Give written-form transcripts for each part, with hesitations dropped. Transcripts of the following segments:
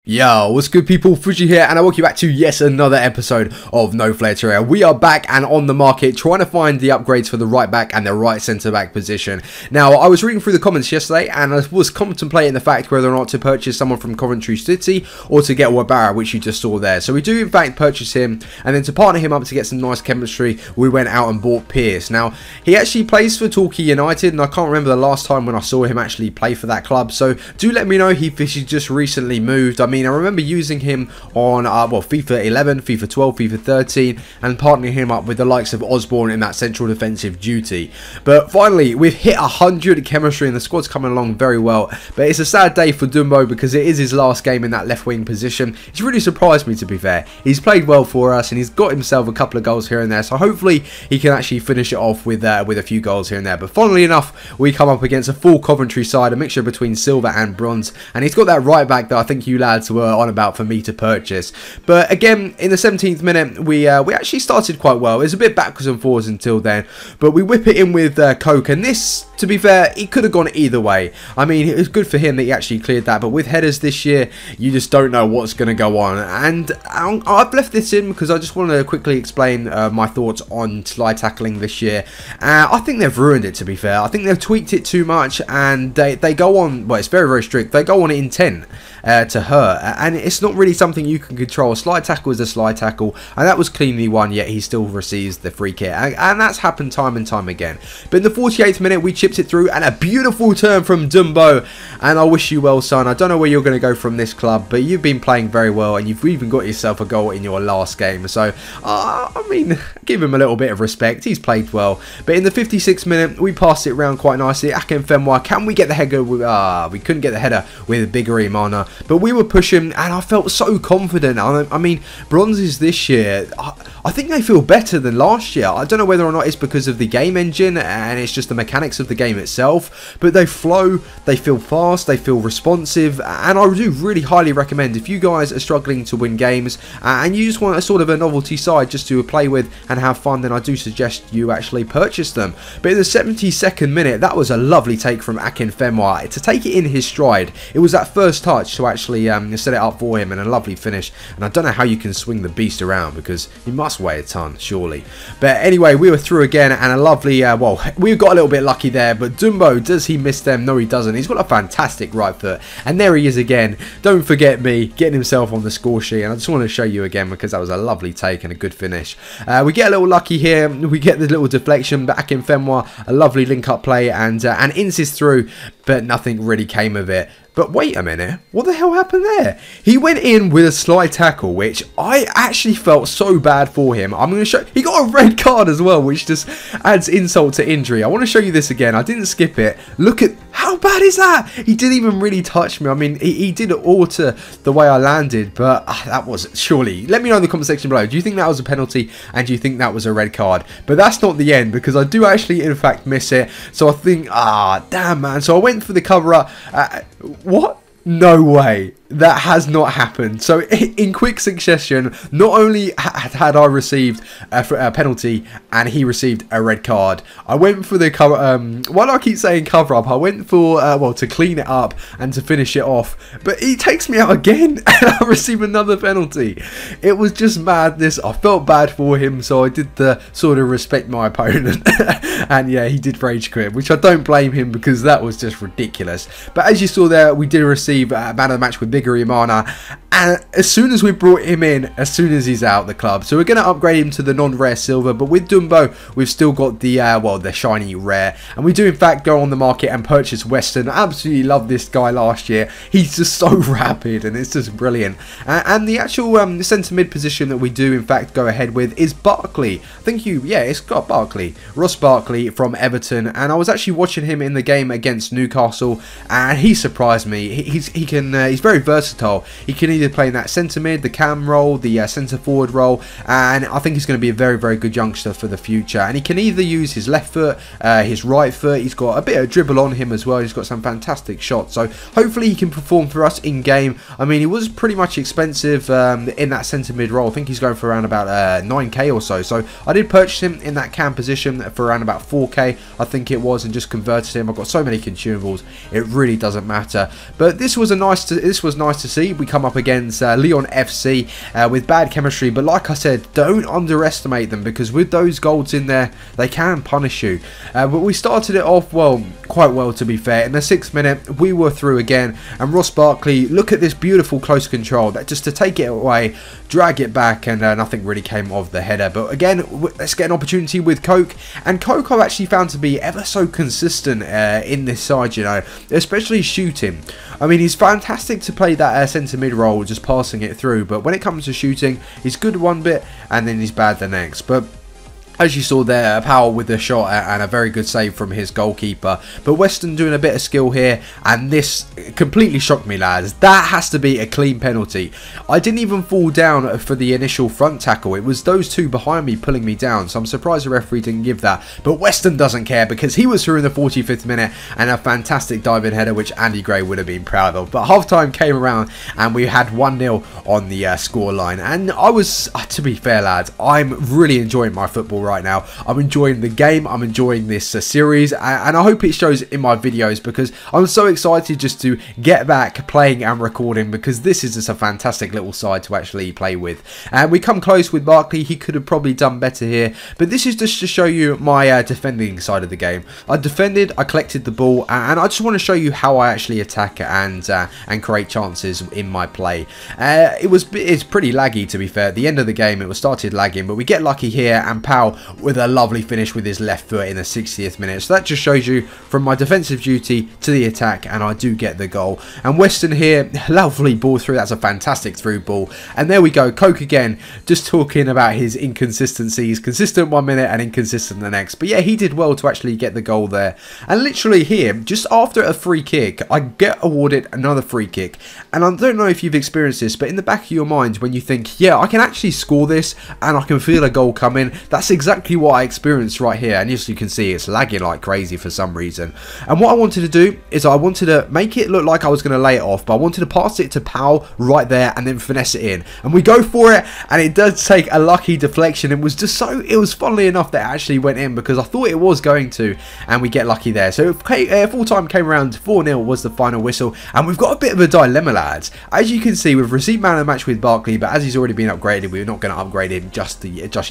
Yo, what's good people, Fuji here, and I welcome you back to yet another episode of No Flair RTG. We are back and on the market trying to find the upgrades for the right back and the right centre back position. Now, I was reading through the comments yesterday and I was contemplating the fact whether or not to purchase someone from Coventry City or to get Wabara, which you just saw there. So we do in fact purchase him, and then to partner him up to get some nice chemistry, we went out and bought Pierce. Now, he actually plays for Torquay United, and I can't remember the last time when I saw him actually play for that club, so do let me know if he's just recently moved. I mean, I remember using him on FIFA 11, FIFA 12, FIFA 13, and partnering him up with the likes of Osborne in that central defensive duty. But finally, we've hit 100 chemistry and the squad's coming along very well. But it's a sad day for Dumbo because it is his last game in that left wing position. It's really surprised me, to be fair. He's played well for us and he's got himself a couple of goals here and there. So hopefully he can actually finish it off with a few goals here and there. But funnily enough, we come up against a full Coventry side, a mixture between silver and bronze. And he's got that right back that I think you lads were on about for me to purchase. But again, in the 17th minute, we actually started quite well. It was a bit backwards and forwards until then, but we whip it in with Coke, and this, to be fair, it could have gone either way. I mean, it was good for him that he actually cleared that, but with headers this year, you just don't know what's going to go on. And I've left this in because I just want to quickly explain my thoughts on slide tackling this year. I think they've ruined it, to be fair. I think they've tweaked it too much, and they go on, well, it's very, very strict. They go on intent to hurt, and it's not really something you can control. A slide tackle is a slide tackle, and that was cleanly won, yet he still receives the free kick, and that's happened time and time again. But in the 48th minute, we chipped it through, and a beautiful turn from Dumbo, and I wish you well, son. I don't know where you're going to go from this club, but you've been playing very well, and you've even got yourself a goal in your last game, so I mean, give him a little bit of respect. He's played well. But in the 56th minute, we passed it around quite nicely. Akinfenwa, can we get the header? We couldn't get the header with Bigger Imana, but we were pushing, and I felt so confident. I mean, bronzes this year, I think they feel better than last year. I don't know whether or not it's because of the game engine and it's just the mechanics of the game itself, but they flow, they feel fast, they feel responsive, and I do really highly recommend, if you guys are struggling to win games and you just want a sort of a novelty side just to play with and have fun, then I do suggest you actually purchase them. But in the 72nd minute, that was a lovely take from Akinfenwa to take it in his stride. It was that first touch to actually set it up for him, and a lovely finish. And I don't know how you can swing the beast around because he must weigh a ton, surely. But anyway, we were through again, and a lovely, well, we got a little bit lucky there, but Dumbo, does he miss them? No, he doesn't. He's got a fantastic right foot, and there he is again. Don't forget me, getting himself on the score sheet, and I just want to show you again because that was a lovely take and a good finish. We get a little lucky here, we get the little deflection back in Fenwa, a lovely link-up play, and insists through, but nothing really came of it. But wait a minute, what the hell happened there? He went in with a slide tackle, which I actually felt so bad for him. I'm going to show, he got a red card as well, which just adds insult to injury. I want to show you this again. I didn't skip it. Look at, how bad is that? He didn't even really touch me. I mean, he did alter the way I landed, but that was, surely, let me know in the comment section below. Do you think that was a penalty, and do you think that was a red card? But that's not the end, because I do actually, in fact, miss it. So I think, damn, man. So I went for the cover up. What? No way. That has not happened. So in quick succession, not only had I received a penalty and he received a red card, I went for the cover. Why do I keep saying cover up? I went for well, to clean it up and to finish it off, but he takes me out again and I receive another penalty. It was just madness. I felt bad for him, so I did the sort of respect my opponent and yeah, he did rage quit, which I don't blame him because that was just ridiculous. But as you saw there, we did receive man of the match with Bigger Imana, and as soon as we brought him in, as soon as he's out of the club, so we're going to upgrade him to the non-rare silver. But with Dumbo, we've still got the well, the shiny rare, and we do in fact go on the market and purchase Weston. I absolutely loved this guy last year. He's just so rapid and it's just brilliant. And the actual centre mid position that we do in fact go ahead with is Barkley. It's got Barkley, Ross Barkley from Everton, and I was actually watching him in the game against Newcastle, and he surprised me. He's very versatile. He can either play in that centre mid, the cam role, the centre forward role, and I think he's going to be a very, very good youngster for the future. And he can either use his left foot, his right foot. He's got a bit of dribble on him as well. He's got some fantastic shots, so hopefully he can perform for us in game. I mean, he was pretty much expensive in that centre mid role. I think he's going for around about 9k or so. So I did purchase him in that cam position for around about 4k, I think it was, and just converted him. I've got so many consumables, it really doesn't matter. But this was nice to see. We come up again against Leon FC with bad chemistry, but like I said, don't underestimate them, because with those goals in there, they can punish you. But we started it off, well, quite well to be fair. In the 6th minute, we were through again, and Ross Barkley, look at this beautiful close control, that just to take it away, drag it back, and nothing really came of the header. But again, let's get an opportunity with Coke, and Coke I've actually found to be ever so consistent in this side, you know, especially shooting. I mean, he's fantastic to play that centre mid role, just passing it through, but when it comes to shooting, he's good one bit and then he's bad the next. But as you saw there, Powell with the shot and a very good save from his goalkeeper. But Weston doing a bit of skill here, and this completely shocked me, lads. That has to be a clean penalty. I didn't even fall down for the initial front tackle. It was those two behind me pulling me down, so I'm surprised the referee didn't give that. But Weston doesn't care, because he was through in the 45th minute, and a fantastic diving header which Andy Gray would have been proud of. But half-time came around and we had 1-0 on the score line, and I was, to be fair, lads, I'm really enjoying my football right now. I'm enjoying the game, I'm enjoying this series, and I hope it shows in my videos, because I'm so excited just to get back playing and recording, because this is just a fantastic little side to actually play with. And we come close with Barkley. He could have probably done better here, but this is just to show you my defending side of the game. I defended, I collected the ball, and I just want to show you how I actually attack and create chances in my play. It's pretty laggy, to be fair. At the end of the game, it was started lagging, but we get lucky here, and Powell with a lovely finish with his left foot in the 60th minute. So that just shows you from my defensive duty to the attack, and I do get the goal. And Weston here, lovely ball through. That's a fantastic through ball. And there we go. Coke again, just talking about his inconsistencies. Consistent 1 minute and inconsistent the next. But yeah, he did well to actually get the goal there. And literally here, just after a free kick, I get awarded another free kick. And I don't know if you've experienced this, but in the back of your mind, when you think, yeah, I can actually score this and I can feel a goal coming, that's exactly what I experienced right here. And as you can see, it's lagging like crazy for some reason. And what I wanted to do is I wanted to make it look like I was going to lay it off, but I wanted to pass it to Powell right there and then finesse it in. And we go for it, and it does take a lucky deflection. It was just so, it was funnily enough that it actually went in, because I thought it was going to, and we get lucky there. So full time came around, 4-0 was the final whistle, and we've got a bit of a dilemma, lads. As you can see, we've received man of the match with Barkley, but as he's already been upgraded, we're not going to upgrade him just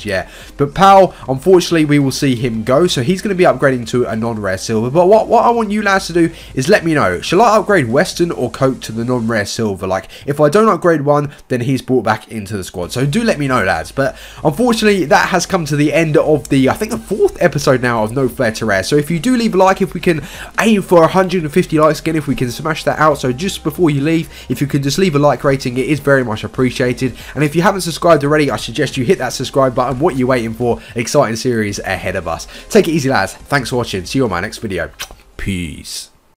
yet. But Powell, unfortunately, we will see him go, so he's going to be upgrading to a non-rare silver. But what I want you lads to do is let me know, shall I upgrade Weston or Coke to the non-rare silver? Like, if I don't upgrade one, then he's brought back into the squad. So do let me know, lads. But unfortunately, that has come to the end of the, I think, the 4th episode now of No Flair to Rare. So if you do leave a like, if we can aim for 150 likes again, if we can smash that out, so just before you leave, if you can just leave a like rating, it is very much appreciated. And if you haven't subscribed already, I suggest you hit that subscribe button. What are you waiting for? Exciting series ahead of us. Take it easy, lads. Thanks for watching. See you on my next video. Peace.